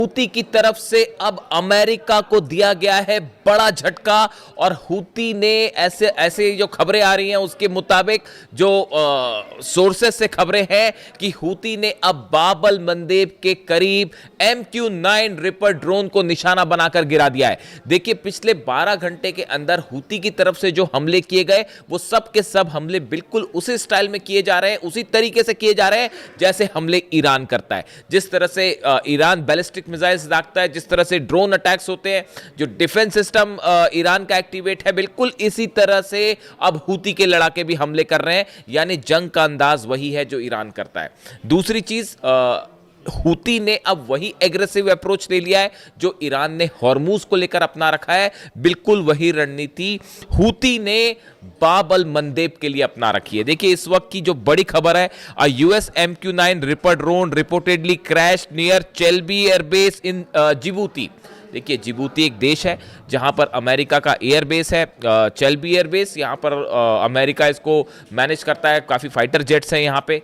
Houthi की तरफ से अब अमेरिका को दिया गया है बड़ा झटका और हूती ने ऐसे ऐसे जो खबरें आ रही हैं उसके मुताबिक जो सोर्सेस से खबरें हैं कि हूती ने अब बाब अल मंदेब के करीब MQ-9 रिपर ड्रोन को निशाना बनाकर गिरा दिया है। देखिए पिछले 12 घंटे के अंदर हूती की तरफ से जो हमले किए गए वो सब के सब हमले बिल्कुल उसी स्टाइल में किए जा रहे हैं, उसी तरीके से किए जा रहे हैं जैसे हमले ईरान करता है। जिस तरह से ईरान बैलिस्टिक मिसाइल्स दागता है, जिस तरह से ड्रोन अटैक्स होते हैं, जो डिफेंस सिस्टम ईरान का एक्टिवेट है, बिल्कुल इसी तरह से अब हूती के लड़ाके भी हमले कर रहे हैं। यानी जंग का अंदाज वही है जो ईरान करता है। दूसरी चीज, हूती ने अब वही एग्रेसिव अप्रोच ले लिया है जो ईरान ने हॉर्मूज को लेकर अपना रखा है। बिल्कुल वही रणनीति हूती ने बाब अल मंदेब के लिए अपना रखी है। देखिए इस वक्त की जो बड़ी खबर है, US MQ-9 reaper drone reportedly crash near चेल्बी एयरबेस इन जिबूती। देखिए जिबूती एक देश है जहां पर अमेरिका का एयरबेस है, चेल्बी एयरबेस। यहां पर अमेरिका इसको मैनेज करता है, काफ़ी फाइटर जेट्स हैं यहां पे।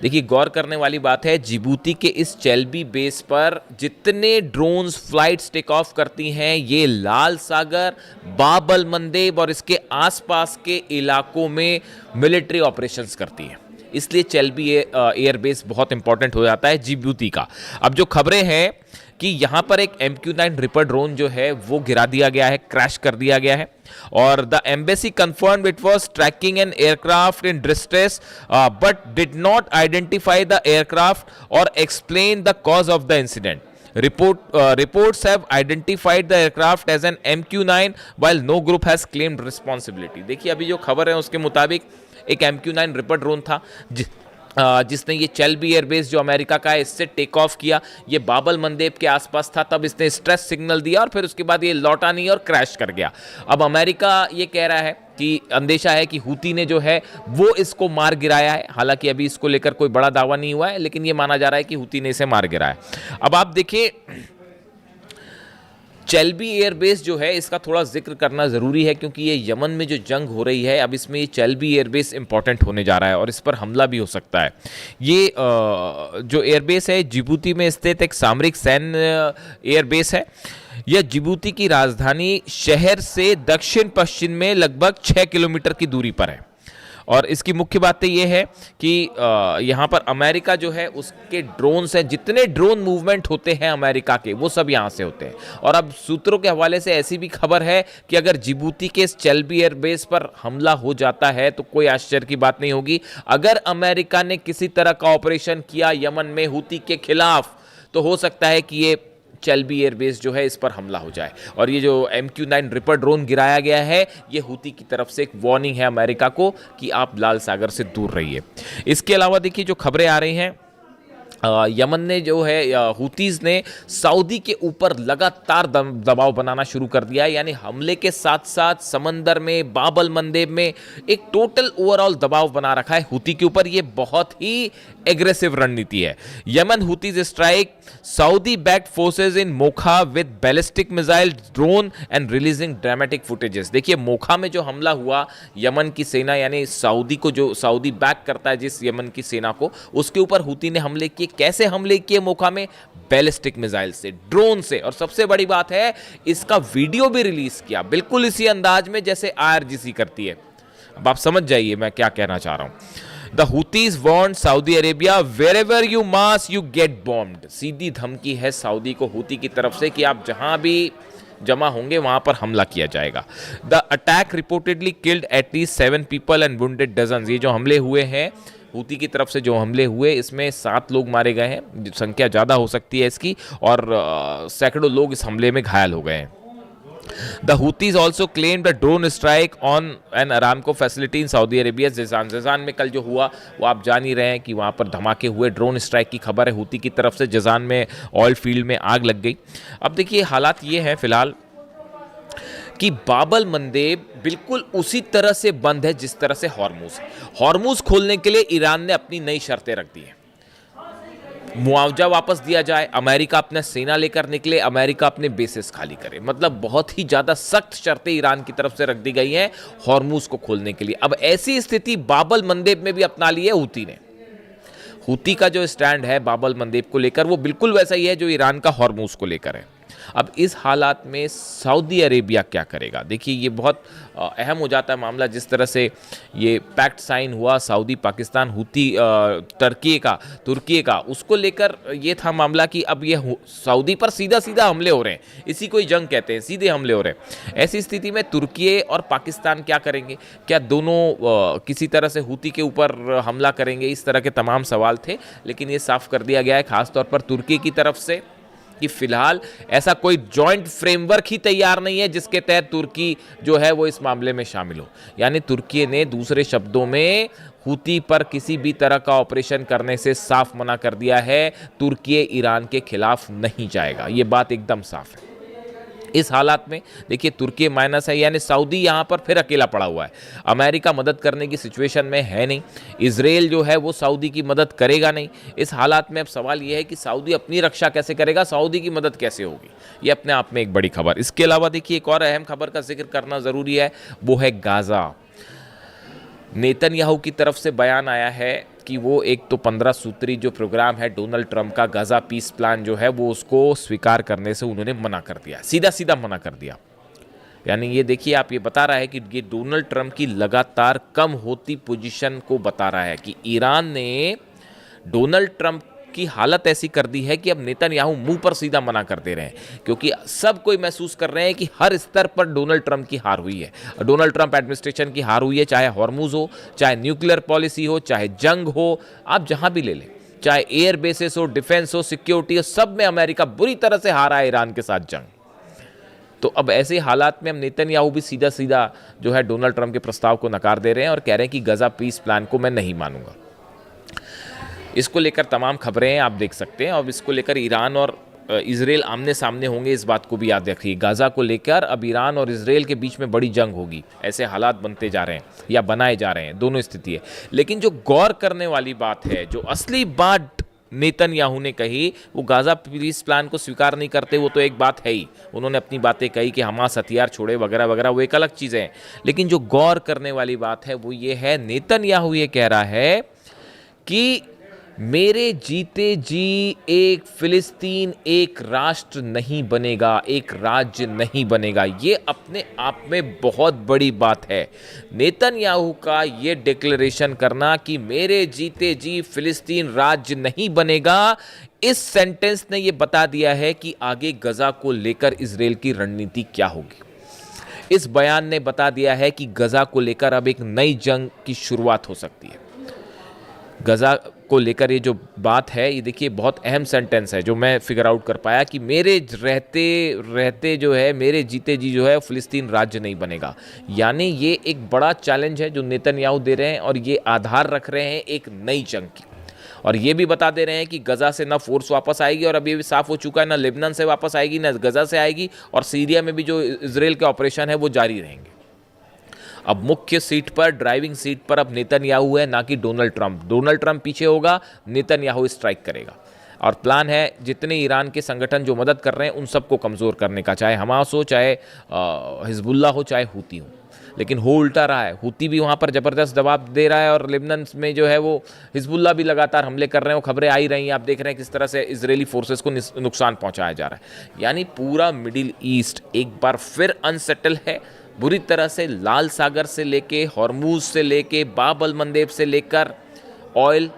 देखिए गौर करने वाली बात है, जिबूती के इस चेल्बी बेस पर जितने ड्रोन्स फ्लाइट्स टेक ऑफ करती हैं ये लाल सागर, बाब अल मंदेब और इसके आसपास के इलाकों में मिलिट्री ऑपरेशंस करती हैं। इसलिए चेल्बी एयरबेस बहुत इंपॉर्टेंट हो जाता है जिबूती का। अब जो खबरें हैं कि यहाँ पर एक MQ-9 रिपर ड्रोन जो है वो गिरा दिया गया है, क्रैश कर दिया गया है। और the embassy confirmed it was tracking an aircraft in distress but did not identify the aircraft और explain the cause of the incident. Reports have identified the aircraft as an MQ-9 while no group has claimed responsibility। देखिए अभी जो खबर है उसके मुताबिक एक MQ-9 reaper drone था जिसने ये चेल्बी एयरबेस जो अमेरिका का है इससे टेक ऑफ किया। ये बाब अल मंदेब के आसपास था, तब इसने स्ट्रेस सिग्नल दिया और फिर उसके बाद ये लौटा नहीं और क्रैश कर गया। अब अमेरिका ये कह रहा है कि अंदेशा है कि हूती ने जो है वो इसको मार गिराया है। हालांकि अभी इसको लेकर कोई बड़ा दावा नहीं हुआ है, लेकिन ये माना जा रहा है कि हूती ने इसे मार गिराया। अब आप देखिए चेल्बी एयरबेस जो है इसका थोड़ा जिक्र करना ज़रूरी है क्योंकि ये यमन में जो जंग हो रही है अब इसमें ये चेल्बी एयरबेस इंपॉर्टेंट होने जा रहा है और इस पर हमला भी हो सकता है। ये जो एयरबेस है जिबूती में स्थित एक सामरिक सैन्य एयरबेस है। यह जिबूती की राजधानी शहर से दक्षिण पश्चिम में लगभग 6 किलोमीटर की दूरी पर है। और इसकी मुख्य बात यह है कि यहाँ पर अमेरिका जो है उसके ड्रोन्स हैं, जितने ड्रोन मूवमेंट होते हैं अमेरिका के वो सब यहाँ से होते हैं। और अब सूत्रों के हवाले से ऐसी भी खबर है कि अगर जिबूती के इस चेल्बी एयरबेस पर हमला हो जाता है तो कोई आश्चर्य की बात नहीं होगी। अगर अमेरिका ने किसी तरह का ऑपरेशन किया यमन में हूती के खिलाफ तो हो सकता है कि ये चेल्बी एयरबेस जो है इस पर हमला हो जाए। और ये जो MQ-9 रिपर ड्रोन गिराया गया है ये हूती की तरफ से एक वार्निंग है अमेरिका को कि आप लाल सागर से दूर रहिए। इसके अलावा देखिए जो खबरें आ रही हैं, यमन ने जो है हूतीज़ ने सऊदी के ऊपर लगातार दबाव बनाना शुरू कर दिया है। यानी हमले के साथ साथ समंदर में बाब अल मंदेब में एक टोटल ओवरऑल दबाव बना रखा है हूती के ऊपर। ये बहुत ही एग्रेसिव रणनीति है। Yemen Houthis strike Saudi backed forces in Mokha with ballistic missile drone and releasing dramatic footages. देखिए मोखा में जो हमला हुआ यमन की सेना यानी सऊदी को, जो सऊदी बैक करता है जिस यमन की सेना को, उसके ऊपर हूती ने हमले किए। कैसे हमले किए मोखा में? बैलिस्टिक मिसाइल से, ड्रोन से। और सबसे बड़ी बात है इसका वीडियो भी रिलीज किया बिल्कुल इसी अंदाज में जैसे IRGC करती है। अब आप समझ जाइए मैं क्या कहना चाह रहा हूं। The Houthis warned Saudi Arabia wherever you mass you get bombed। सीधी धमकी है सऊदी को हूती की तरफ से कि आप जहां भी जमा होंगे वहां पर हमला किया जाएगा। The attack reportedly killed at least 7 people and wounded dozens। ये जो हमले हुए हैं हूती की तरफ से जो हमले हुए इसमें 7 लोग मारे गए हैं, संख्या ज़्यादा हो सकती है इसकी, और सैकड़ों लोग इस हमले में घायल हो गए हैं। The Houthis also claimed a drone strike on an Aramco facility in Saudi Arabia। जज़ान में कल जो हुआ वो आप जान ही रहे हैं कि वहाँ पर धमाके हुए, ड्रोन स्ट्राइक की खबर है हूती की तरफ से। जज़ान में ऑयल फील्ड में आग लग गई। अब देखिए हालात ये हैं फिलहाल कि बाब अल मंदेब बिल्कुल उसी तरह से बंद है जिस तरह से हॉर्मूज खोलने के लिए ईरान ने अपनी नई शर्तें रख दी हैं। मुआवजा वापस दिया जाए, अमेरिका अपना सेना लेकर निकले, अमेरिका अपने बेसिस खाली करे। मतलब बहुत ही ज़्यादा सख्त शर्तें ईरान की तरफ से रख दी गई हैं हॉर्मूज को खोलने के लिए। अब ऐसी स्थिति बाब अल मंदेब में भी अपना ली है हूती ने। हूती का जो स्टैंड है बाब-अल मंदेब को लेकर वो बिल्कुल वैसा ही है जो ईरान का हॉर्मूज को लेकर है। अब इस हालात में सऊदी अरेबिया क्या करेगा? देखिए ये बहुत अहम हो जाता है मामला, जिस तरह से ये पैक्ट साइन हुआ सऊदी पाकिस्तान हूती तुर्की का उसको लेकर ये था मामला कि अब ये सऊदी पर सीधा सीधा हमले हो रहे हैं, इसी को ही जंग कहते हैं, सीधे हमले हो रहे हैं। ऐसी स्थिति में तुर्की और पाकिस्तान क्या करेंगे? क्या दोनों किसी तरह से हूती के ऊपर हमला करेंगे? इस तरह के तमाम सवाल थे, लेकिन ये साफ कर दिया गया है खासतौर पर तुर्की की तरफ से कि फिलहाल ऐसा कोई जॉइंट फ्रेमवर्क ही तैयार नहीं है जिसके तहत तुर्की जो है वो इस मामले में शामिल हो। यानी तुर्की ने दूसरे शब्दों में हूती पर किसी भी तरह का ऑपरेशन करने से साफ मना कर दिया है। तुर्की ईरान के खिलाफ नहीं जाएगा, ये बात एकदम साफ है। इस हालात में देखिए तुर्की माइनस है, यानी सऊदी यहाँ पर फिर अकेला पड़ा हुआ है। अमेरिका मदद करने की सिचुएशन में है नहीं, इजराइल जो है वो सऊदी की मदद करेगा नहीं। इस हालात में अब सवाल ये है कि सऊदी अपनी रक्षा कैसे करेगा, सऊदी की मदद कैसे होगी? ये अपने आप में एक बड़ी खबर। इसके अलावा देखिए एक और अहम खबर का जिक्र करना ज़रूरी है, वो है गाज़ा। नेतन्याहू की तरफ से बयान आया है कि वो एक तो 15 सूत्री जो प्रोग्राम है डोनाल्ड ट्रंप का, गाज़ा पीस प्लान जो है वो उसको स्वीकार करने से उन्होंने मना कर दिया, सीधा सीधा मना कर दिया। यानी ये देखिए आप, ये बता रहा है कि ये डोनाल्ड ट्रंप की लगातार कम होती पोजीशन को बता रहा है कि ईरान ने डोनाल्ड ट्रंप की हालत ऐसी कर दी है कि अब नेतन्याहू मुंह पर सीधा मना कर दे रहे हैं, क्योंकि सब कोई महसूस कर रहे हैं कि हर स्तर पर डोनाल्ड ट्रंप की हार हुई है, डोनाल्ड ट्रंप एडमिनिस्ट्रेशन की हार हुई है, चाहे हॉर्मुज हो, चाहे न्यूक्लियर पॉलिसी हो, चाहे जंग हो, आप जहां भी ले लें, चाहे एयर बेसिस हो, डिफेंस हो, सिक्योरिटी हो, सब में अमेरिका बुरी तरह से हारा है ईरान के साथ जंग। तो अब ऐसे हालात में हम नेतन्याहू भी सीधा सीधा जो है डोनाल्ड ट्रंप के प्रस्ताव को नकार दे रहे हैं और कह रहे हैं कि गाज़ा पीस प्लान को मैं नहीं मानूंगा। इसको लेकर तमाम खबरें आप देख सकते हैं, और इसको लेकर ईरान और इजराइल आमने सामने होंगे, इस बात को भी याद रखिए। गाज़ा को लेकर अब ईरान और इजराइल के बीच में बड़ी जंग होगी, ऐसे हालात बनते जा रहे हैं या बनाए जा रहे हैं, दोनों स्थिति है। लेकिन जो गौर करने वाली बात है, जो असली बात नेतन्याहू ने कही, वो गाज़ा पीस प्लान को स्वीकार नहीं करते, वो तो एक बात है ही, उन्होंने अपनी बातें कही कि हमास हथियार छोड़े वगैरह वगैरह, वो एक अलग चीज़ें हैं। लेकिन जो गौर करने वाली बात है वो ये है, नेतन्याहू ये कह रहा है कि मेरे जीते जी एक फिलिस्तीन एक राष्ट्र नहीं बनेगा, एक राज्य नहीं बनेगा। ये अपने आप में बहुत बड़ी बात है। नेतन्याहू का ये डिक्लेरेशन करना कि मेरे जीते जी फिलिस्तीन राज्य नहीं बनेगा, इस सेंटेंस ने ये बता दिया है कि आगे गजा को लेकर इजराइल की रणनीति क्या होगी। इस बयान ने बता दिया है कि गजा को लेकर अब एक नई जंग की शुरुआत हो सकती है। गजा को लेकर ये जो बात है, ये देखिए बहुत अहम सेंटेंस है जो मैं फिगर आउट कर पाया कि मेरे रहते रहते जो है, मेरे जीते जी जो है फिलिस्तीन राज्य नहीं बनेगा। यानी ये एक बड़ा चैलेंज है जो नेतन्याहू दे रहे हैं, और ये आधार रख रहे हैं एक नई जंग की, और ये भी बता दे रहे हैं कि गजा से ना फोर्स वापस आएगी, और अब ये भी साफ हो चुका है ना लेबनान से वापस आएगी ना गजा से आएगी, और सीरिया में भी जो इजराइल के ऑपरेशन है वो जारी रहेंगे। अब मुख्य सीट पर, ड्राइविंग सीट पर अब नेतन्याहू है, ना कि डोनाल्ड ट्रंप। डोनाल्ड ट्रंप पीछे होगा, नेतन्याहू स्ट्राइक करेगा, और प्लान है जितने ईरान के संगठन जो मदद कर रहे हैं उन सबको कमज़ोर करने का, चाहे हमास हो, चाहे हिजबुल्ला हो, चाहे हूती हो। लेकिन हो उल्टा रहा है, हूती भी वहाँ पर ज़बरदस्त दबाव दे रहा है, और लेबनान में जो है वो हिजबुल्ला भी लगातार हमले कर रहे हैं। वो खबरें आई रही हैं, आप देख रहे हैं किस तरह से इजरायली फोर्सेस को नुकसान पहुँचाया जा रहा है। यानी पूरा मिडिल ईस्ट एक बार फिर अनसेटल है बुरी तरह से। लाल सागर से लेके, हॉर्मूज से लेके, बाब-अल मंदेब से लेकर ऑयल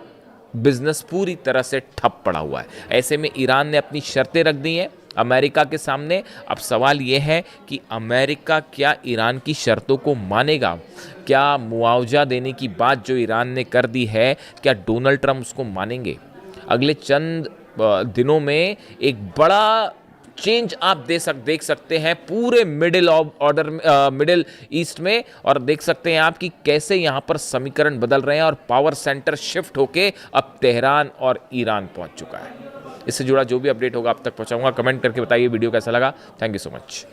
बिजनेस पूरी तरह से ठप पड़ा हुआ है। ऐसे में ईरान ने अपनी शर्तें रख दी हैं अमेरिका के सामने। अब सवाल ये है कि अमेरिका क्या ईरान की शर्तों को मानेगा? क्या मुआवजा देने की बात जो ईरान ने कर दी है, क्या डोनाल्ड ट्रंप उसको मानेंगे? अगले चंद दिनों में एक बड़ा चेंज आप देख सकते हैं पूरे मिडिल ईस्ट में, और देख सकते हैं आप कि कैसे यहाँ पर समीकरण बदल रहे हैं, और पावर सेंटर शिफ्ट होके अब तेहरान और ईरान पहुँच चुका है। इससे जुड़ा जो भी अपडेट होगा आप तक पहुँचाऊंगा। कमेंट करके बताइए वीडियो कैसा लगा। Thank you so much.